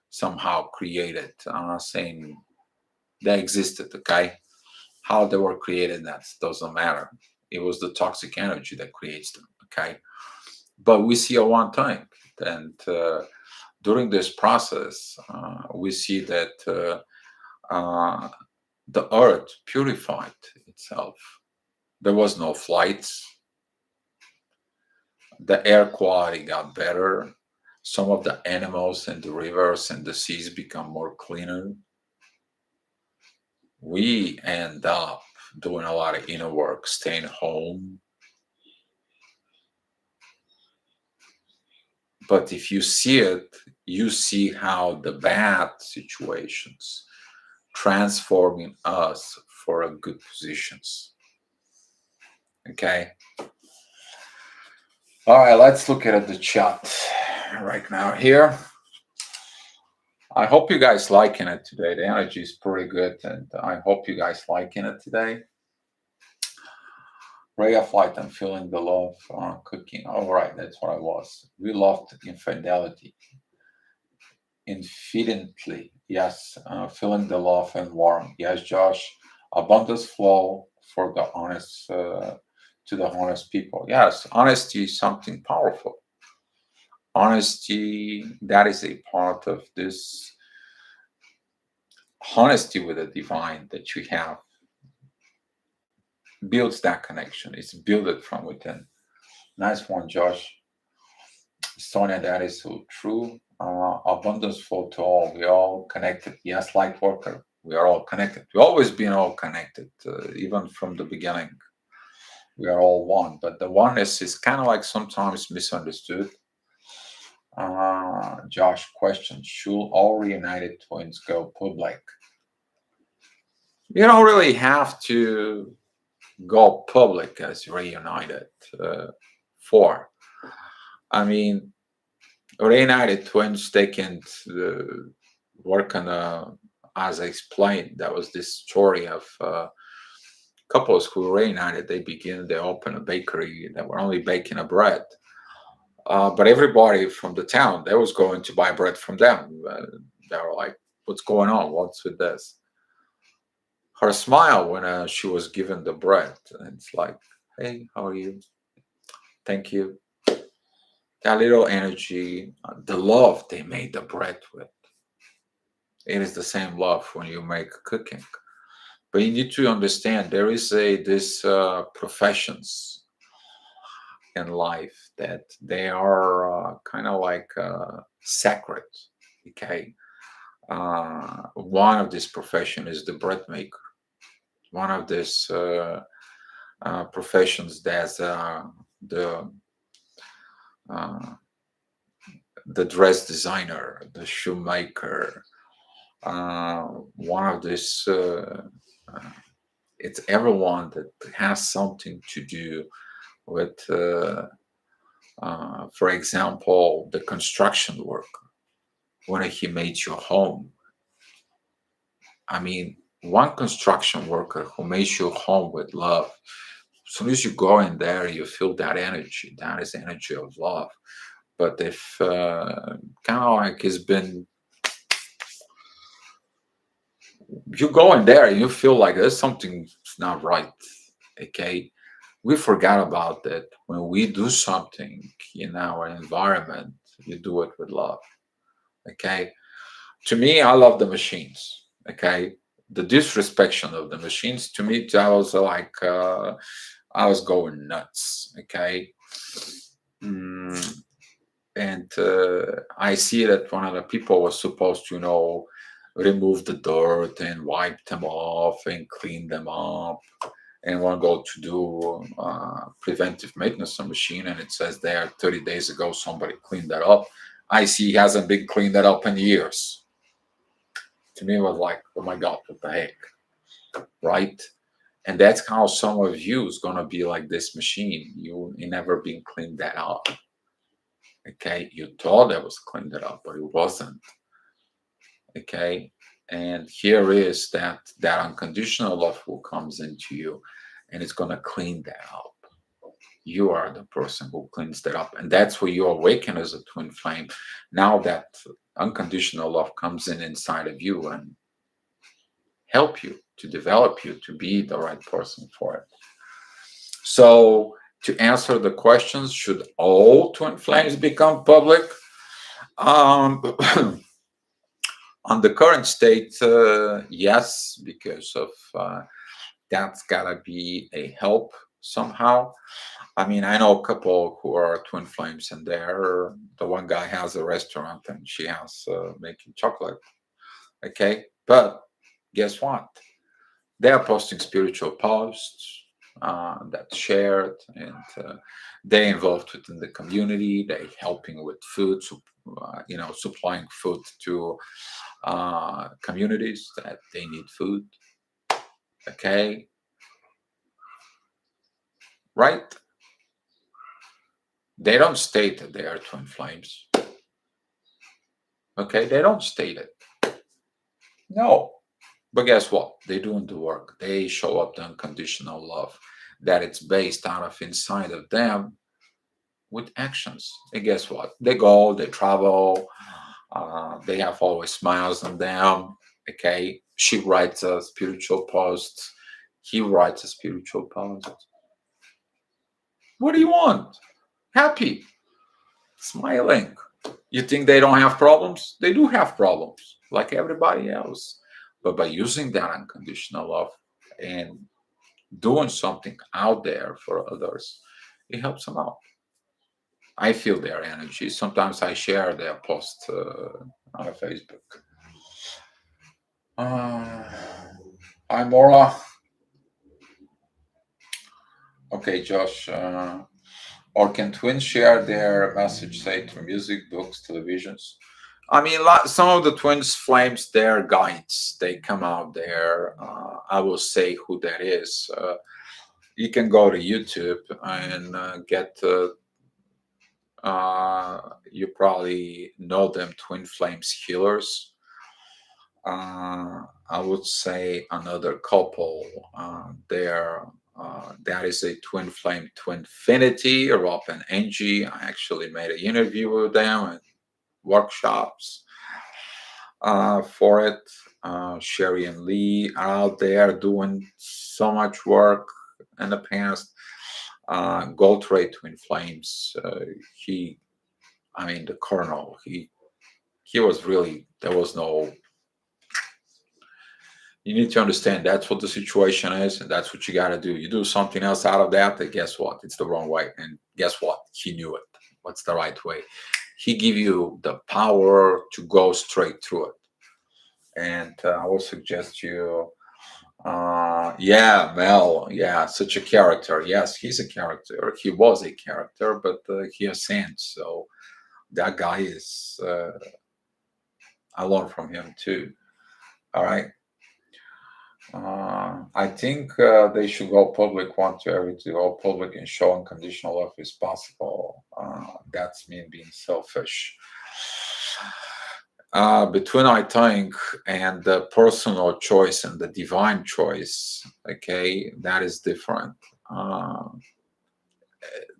somehow created. I'm not saying they existed, okay? How they were created, that doesn't matter. It was the toxic energy that creates them, okay? But we see a one thing, and during this process, we see that the earth purified itself. There was no flights. The air quality got better. Some of the animals and the rivers and the seas become more cleaner. We end up doing a lot of inner work, staying home. But if you see it, you see how the bad situations transforming us for a good positions. Okay. All right, let's look at the chat right now here. I hope you guys liking it today. The energy is pretty good, and I hope you guys liking it today. Ray of light, I'm feeling the love cooking. All right, that's what I was. We loved infidelity. Infinitely, yes. Feeling the love and warm. Yes, Josh. Abundance flow for the honest, to the honest people. Yes, honesty is something powerful. Honesty, that is a part of this honesty with the divine that you have, builds that connection. It's built it from within. Nice one, Josh. Sonia, that is so true. Abundance flow to all. We all connected. Yes, light worker. We are all connected. We always been all connected, even from the beginning. We are all one. But the oneness is kind of like sometimes misunderstood. Josh, question: should all reunited twins go public? You don't really have to go public as reunited for. I mean, reunited twins, they can work on as I explained, that was this story of couples who were reunited. They open a bakery, they were only baking a bread. But everybody from the town, they was going to buy bread from them. They were like, what's going on? What's with this? her smile when she was given the bread. And it's like, hey, how are you? Thank you. That little energy, the love they made the bread with. It is the same love when you make cooking. But you need to understand there is a this professions in life that they are kind of like sacred. Okay, one of this profession is the bread maker. One of these professions that's the uh, the dress designer, the shoemaker. One of this uh, it's everyone that has something to do with, for example, the construction worker. When he made your home, I mean, one construction worker who makes your home with love. As soon as you go in there, you feel that energy. That is energy of love. But if kind of like it's been, you go in there and you feel like there's something not right. Okay, we forgot about that. When we do something in our environment, you do it with love. Okay, to me, I love the machines. Okay, the disrespect of the machines, to me, that was like I was going nuts. Okay. Mm, and I see that one of the people was supposed to, remove the dirt and wipe them off and clean them up. And one go to do preventive maintenance on machine, and it says there 30 days ago somebody cleaned that up. I see he hasn't been cleaned that up in years. To me, it was like, oh my god, what the heck, right? And that's how some of you is gonna be like this machine. You never been cleaned that up. Okay, you thought it was cleaned it up, but it wasn't. Okay, and here is that unconditional love who comes into you, and it's gonna clean that up. You are the person who cleans that up, and that's where you awaken as a twin flame. Now that unconditional love comes in inside of you and help you to develop you to be the right person for it. So to answer the questions, should all twin flames become public? Um, on the current state, yes, because of that's gotta be a help somehow. I mean, I know a couple who are twin flames, and there, the one guy has a restaurant, and she has making chocolate. Okay, but guess what? They are posting spiritual posts that's shared, and they involved within the community. They helping with food, supplying food to communities that they need food. Okay, right? They don't state that they are twin flames. Okay, they don't state it. No, but guess what? They're doing the work. They show up the unconditional love that it's based out of inside of them with actions. And guess what? They go, they travel, they have always smiles on them. Okay, she writes a spiritual post. He writes a spiritual post. What do you want? Happy, smiling. You think they don't have problems? They do have problems, like everybody else. But by using that unconditional love and doing something out there for others, it helps them out. I feel their energy. Sometimes I share their post on Facebook. Uh, I'm Mora. Okay, Josh. Or can twins share their message, say, through music, books, televisions? I mean, some of the twins flames, they're guides. They come out there. I will say who that is. You can go to YouTube and get. You probably know them, Twin Flames Healers. I would say another couple there. That is a twin flame, Twinfinity, Rob and Angie. I actually made an interview with them and workshops for it. Sherry and Lee are out there doing so much work in the past. Gold Ray Twin Flames. He, I mean, the Colonel. He was really. There was no. You need to understand that's what the situation is, and that's what you got to do. You do something else out of that, then guess what? It's the wrong way. And guess what? He knew it. What's the right way? He give you the power to go straight through it. And I will suggest you, yeah, Mel, yeah, such a character. Yes, he's a character. He was a character, but he has sense. So that guy is, I learned from him too. All right. I think they should go public, want to every to go public and show unconditional love is possible. That's me being selfish. Between I think and the personal choice and the divine choice, okay, that is different. Uh,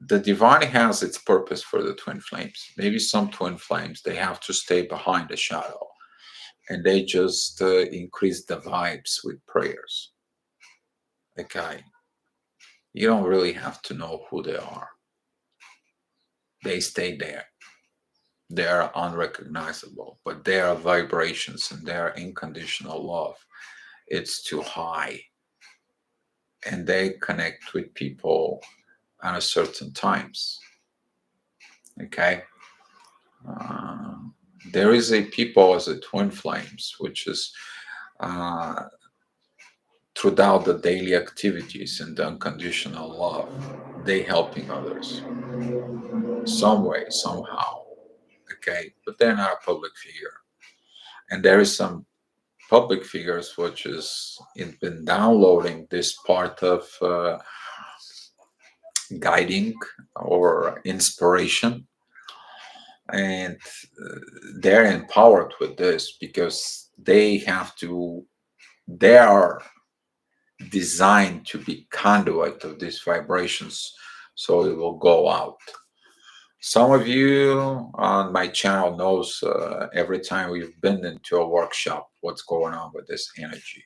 the divine has its purpose for the twin flames. Maybe some twin flames they have to stay behind the shadow and they just increase the vibes with prayers. Okay, you don't really have to know who they are. They stay there. They are unrecognizable, but their vibrations and their unconditional love, it's too high. And they connect with people at a certain times. Okay. Uh, there is a people as a twin flames, which is uh, throughout the daily activities and the unconditional love, they helping others some way, somehow. Okay, but they're not a public figure. And there is some public figures which is been downloading this part of guiding or inspiration, and they're empowered with this because they have to. They are designed to be conduit of these vibrations, so it will go out. Some of you on my channel knows every time we've been into a workshop what's going on with this energy.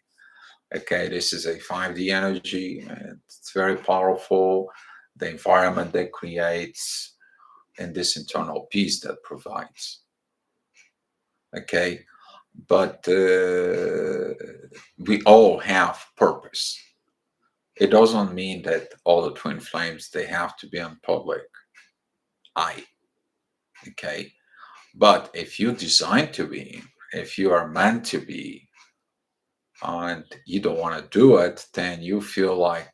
Okay, this is a 5D energy and it's very powerful. The environment that creates and this internal peace that provides. Okay, but we all have purpose. It doesn't mean that all the twin flames they have to be in public. Okay, but if you design to be, if you are meant to be, and you don't want to do it, then you feel like,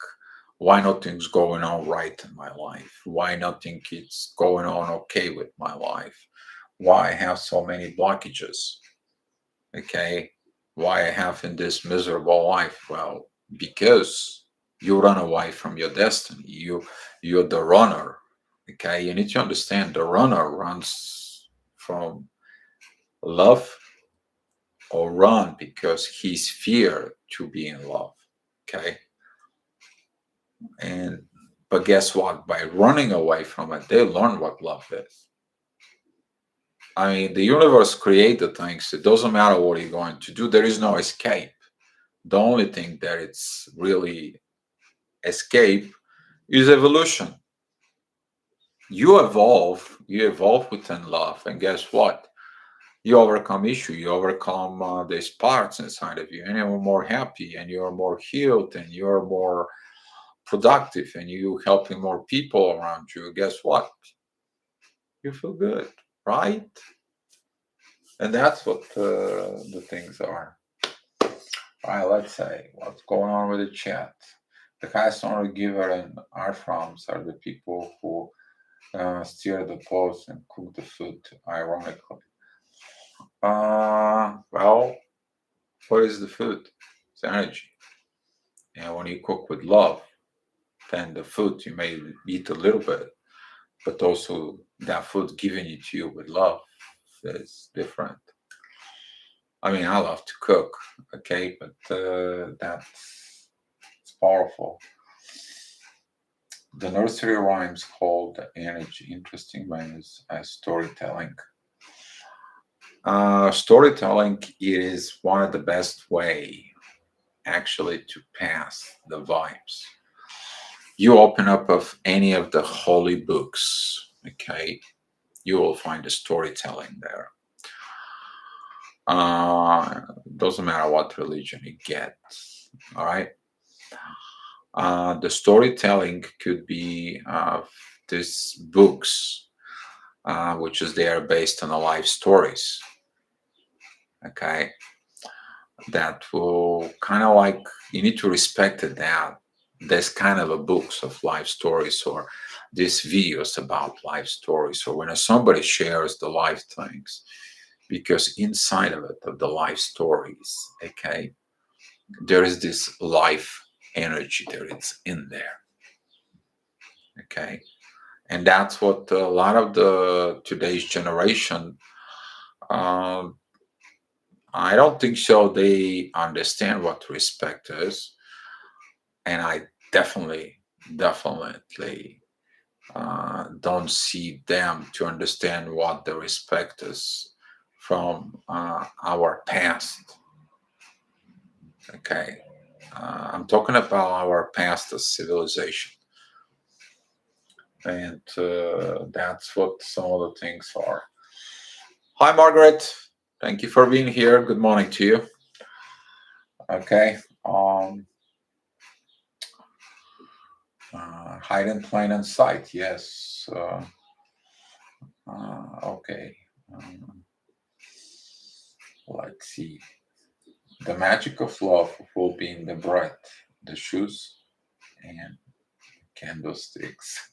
why nothing's going on right in my life? Why nothing is going on okay with my life? Why I have so many blockages? Okay, why I have in this miserable life? Well, because you run away from your destiny. You're the runner. Okay, you need to understand the runner runs from love or run because he's feared to be in love. Okay, and but guess what? By running away from it, they learn what love is. I mean, the universe created things. It doesn't matter what you're going to do. There is no escape. The only thing that it's really escape is evolution. You evolve within love, and guess what? You overcome issue, you overcome these parts inside of you, and you're more happy, and you're more healed, and you're more productive, and you helping more people around you. Guess what? You feel good, right? And that's what the things are. All right, let's say what's going on with the chat. The highest honor giver and art forms are the people who steer the pots and cook the food, ironically. Well, what is the food? It's energy. And when you cook with love, then the food you may eat a little bit, but also that food given it to you with love is different. I mean, I love to cook, okay, but that's it's powerful. The nursery rhymes called energy interesting ways as storytelling. Storytelling is one of the best way actually to pass the vibes. You open up of any of the holy books, okay, you will find the storytelling there. Doesn't matter what religion you get, all right. The storytelling could be these books, which is they are based on the life stories, okay, that will kind of like you need to respect it that there's kind of a books of life stories or these videos about life stories or when somebody shares the life things because inside of it of the life stories, okay, there is this life energy there, it's in there, okay, and that's what a lot of the today's generation, um, I don't think so they understand what respect is, and I definitely don't see them to understand what the respect is from our past. Okay, I'm talking about our past as civilization, and that's what some of the things are. Hi, Margaret. Thank you for being here. Good morning to you. Okay. Hide in plain sight. Yes. Okay. Um, let's see. The magic of love will be in the breath, the shoes, and candlesticks.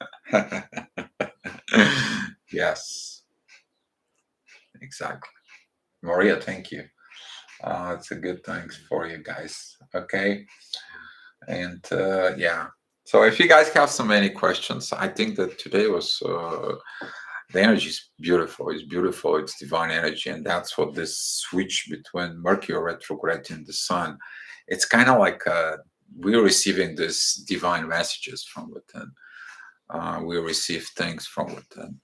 Yes, exactly. Maria, thank you. It's a good thanks for you guys. Okay. And yeah. So if you guys have so many questions, I think that today was the energy is beautiful. It's beautiful. It's divine energy, and that's what this switch between Mercury retrograde and the Sun. It's kind of like we're receiving these divine messages from within. We receive things from within.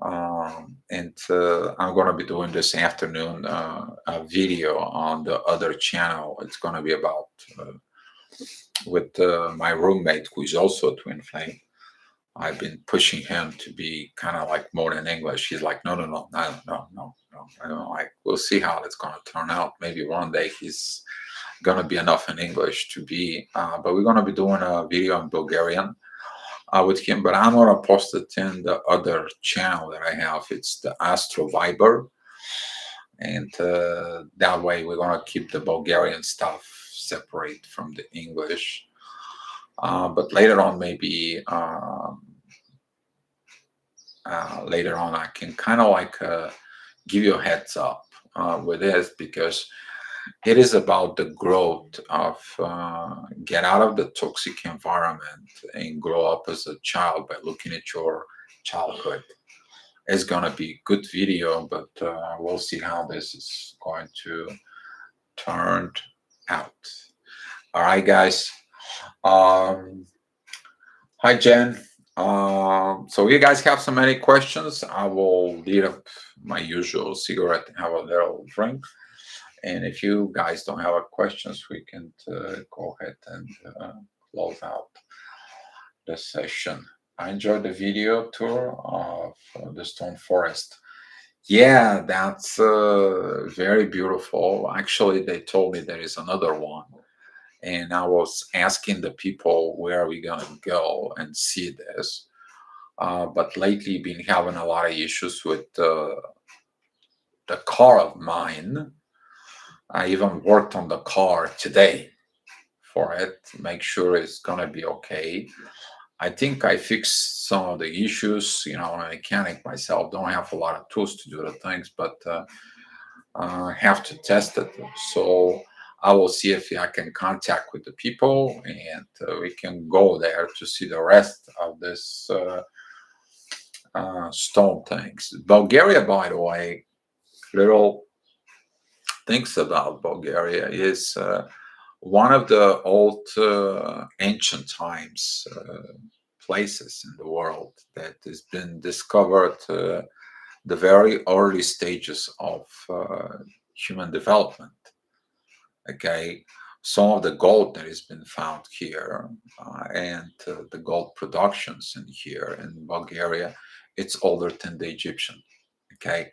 And I'm going to be doing this afternoon a video on the other channel. It's going to be about with my roommate, who is also a twin flame. I've been pushing him to be kind of like more in English. He's like, no, no, no, no, no, no, no. I don't know. Like, we'll see how it's going to turn out. Maybe one day he's going to be enough in English to be. But we're going to be doing a video in Bulgarian with him. But I'm going to post it in the other channel that I have. It's the Astro Viber. And that way we're going to keep the Bulgarian stuff separate from the English. But later on, maybe later on, I can kind of like give you a heads up with this because it is about the growth of get out of the toxic environment and grow up as a child by looking at your childhood. It's gonna be a good video, but we'll see how this is going to turn out. All right, guys. Um, Hi, Jen. So you guys have so many questions. I will lead up my usual cigarette and have a little drink. And if you guys don't have questions, we can go ahead and close out the session. I enjoyed the video tour of the Stone Forest. Yeah, that's very beautiful. Actually, they told me there is another one. And I was asking the people where are we gonna go and see this. But lately, been having a lot of issues with the car of mine. I even worked on the car today for it, make sure it's gonna be okay. I think I fixed some of the issues. You know, I'm a mechanic myself, don't have a lot of tools to do the things, but have to test it. So I will see if I can contact with the people and we can go there to see the rest of this stone things. Bulgaria, by the way, little things about Bulgaria is one of the old ancient times places in the world that has been discovered the very early stages of human development. Okay, some of the gold that has been found here and the gold productions in here in Bulgaria, it's older than the Egyptian. Okay,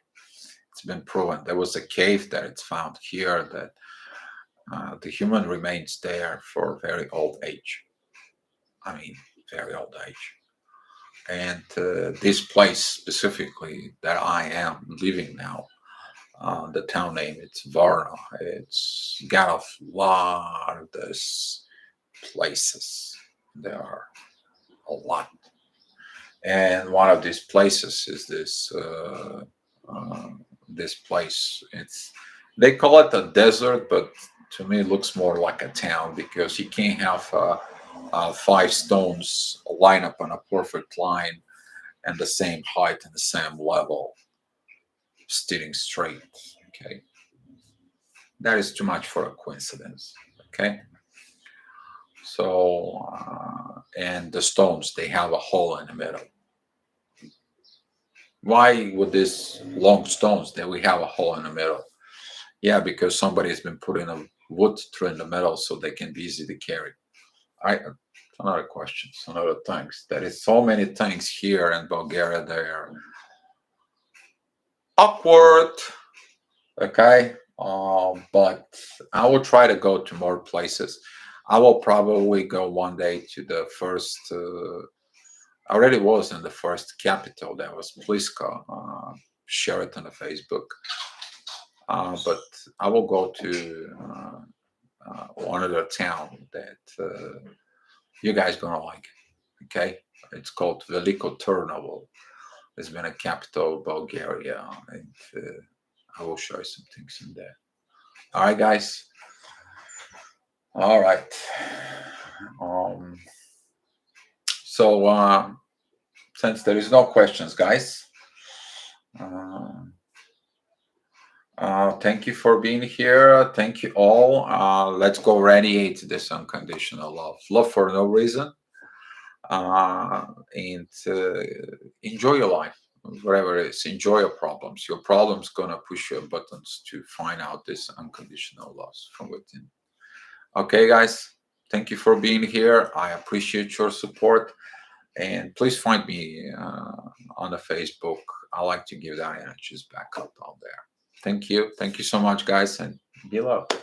it's been proven. There was a cave that it's found here that the human remains there for very old age. I mean, very old age. And this place specifically that I am living now, the town name it's Varna. It's got a lot of these places. There are a lot, and one of these places is this place. It's they call it a desert, but to me it looks more like a town because you can't have five stones line up on a perfect line and the same height and the same level, steering straight. Okay, that is too much for a coincidence. Okay, so and the stones they have a hole in the middle. Why would these long stones that we have a hole in the middle? Yeah, because somebody has been putting a wood through in the middle so they can be easy to carry. I another question, another things. There is so many things here in Bulgaria. They are awkward. Okay, but I will try to go to more places. I will probably go one day to the first. I already was in the first capital. That was Pliska. Share it on the Facebook. But I will go to one other town that you guys gonna like. Okay, it's called Veliko Turnovo. It's been a capital of Bulgaria, and I will show you some things in there. All right, guys. All right. Um, so since there is no questions, guys, uh, thank you for being here. Thank you all. Let's go radiate this unconditional love. Love for no reason. And enjoy your life, whatever it is. Enjoy your problems. Your problems gonna push your buttons to find out this unconditional love from within. Okay, guys. Thank you for being here. I appreciate your support. And please find me on the Facebook. I like to give that energies back up out there. Thank you. Thank you so much, guys, and be loved.